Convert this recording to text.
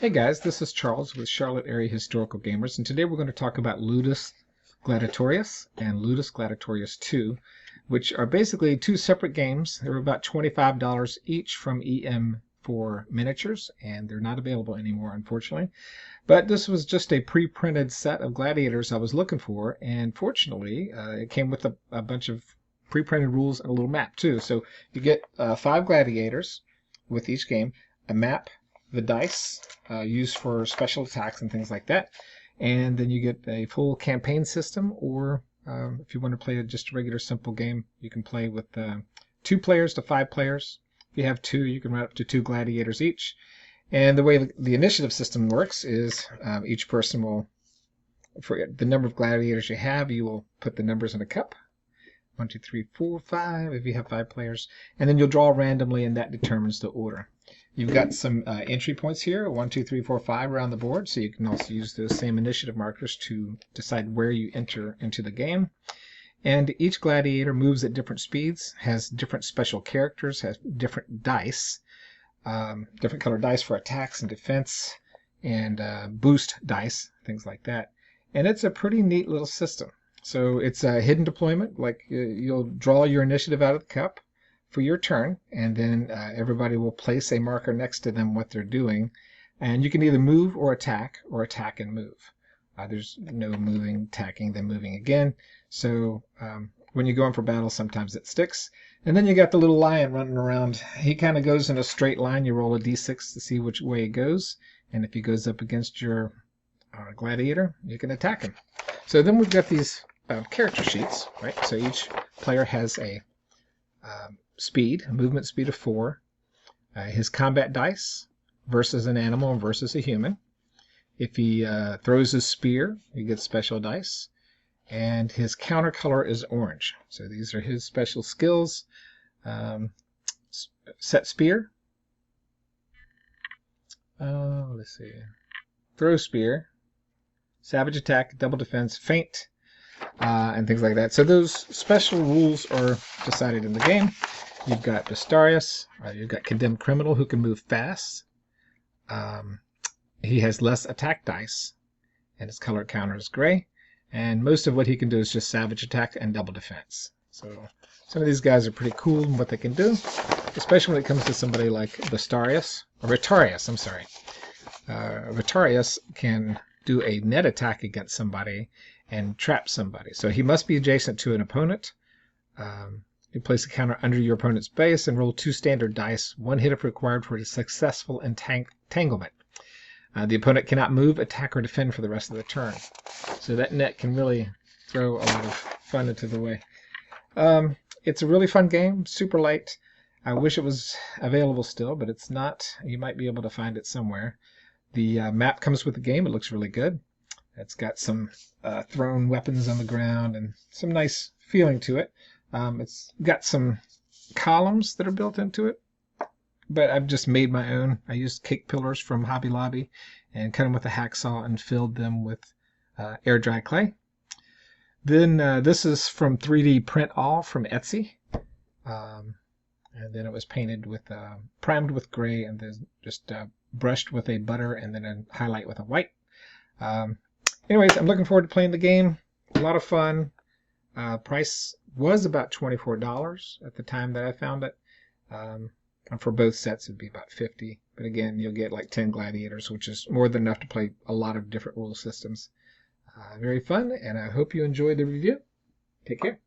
Hey guys, this is Charles with Charlotte Area Historical Gamers, and today we're going to talk about Ludus Gladiatorius and Ludus Gladiatorius 2, which are basically two separate games. They're about $25 each from EM for Miniatures, and they're not available anymore, unfortunately. But this was just a pre-printed set of gladiators I was looking for, and fortunately, it came with a bunch of pre-printed rules and a little map too. So you get 5 gladiators with each game, a map, the dice used for special attacks and things like that. And then you get a full campaign system, or if you want to play just a regular simple game, you can play with 2 players to 5 players. If you have 2, you can run up to 2 gladiators each. And the way the initiative system works is each person will, for the number of gladiators you have, you will put the numbers in a cup. 1, 2, 3, 4, 5, if you have 5 players. And then you'll draw randomly, and that determines the order. You've got some entry points here, 1, 2, 3, 4, 5 around the board, so you can also use those same initiative markers to decide where you enter into the game. And each gladiator moves at different speeds, has different special characters, has different dice, different colored dice for attacks and defense, and boost dice, things like that. And it's a pretty neat little system. So it's a hidden deployment, like you'll draw your initiative out of the cup for your turn, and then everybody will place a marker next to them what they're doing, and you can either move or attack and move. There's no moving, attacking, then moving again. So when you go in for battle, sometimes it sticks. And then you got the little lion running around. He kind of goes in a straight line. You roll a d6 to see which way it goes, and if he goes up against your gladiator, you can attack him. So then we've got these character sheets, right? So each player has a movement speed of 4, his combat dice versus an animal and versus a human. If he throws his spear, he gets special dice, and his counter color is orange. So these are his special skills. Set spear. Let's see. Throw spear. Savage attack, double defense, feint, and things like that. So those special rules are decided in the game. You've got Gladiatorius, you've got Condemned Criminal, who can move fast. He has less attack dice, and his color counter is gray. And most of what he can do is just savage attack and double defense. So some of these guys are pretty cool in what they can do, especially when it comes to somebody like Gladiatorius, I'm sorry. Gladiatorius can do a net attack against somebody and trap somebody. So he must be adjacent to an opponent. You place a counter under your opponent's base and roll 2 standard dice, 1 hit if required for a successful entanglement. The opponent cannot move, attack, or defend for the rest of the turn. So that net can really throw a lot of fun into the way. It's a really fun game, super light. I wish it was available still, but it's not. You might be able to find it somewhere. The map comes with the game. It looks really good. It's got some thrown weapons on the ground and some nice feeling to it. It's got some columns that are built into it, but I've just made my own. I used cake pillars from Hobby Lobby and cut them with a hacksaw and filled them with air dry clay. Then this is from 3D Print All from Etsy. And then it was painted with, primed with gray, and then just brushed with a butter and then a highlight with a white. Anyways, I'm looking forward to playing the game. A lot of fun. Price was about $24 at the time that I found it. And for both sets, it'd be about $50. But again, you'll get like 10 gladiators, which is more than enough to play a lot of different rule systems. Very fun, and I hope you enjoyed the review. Take care.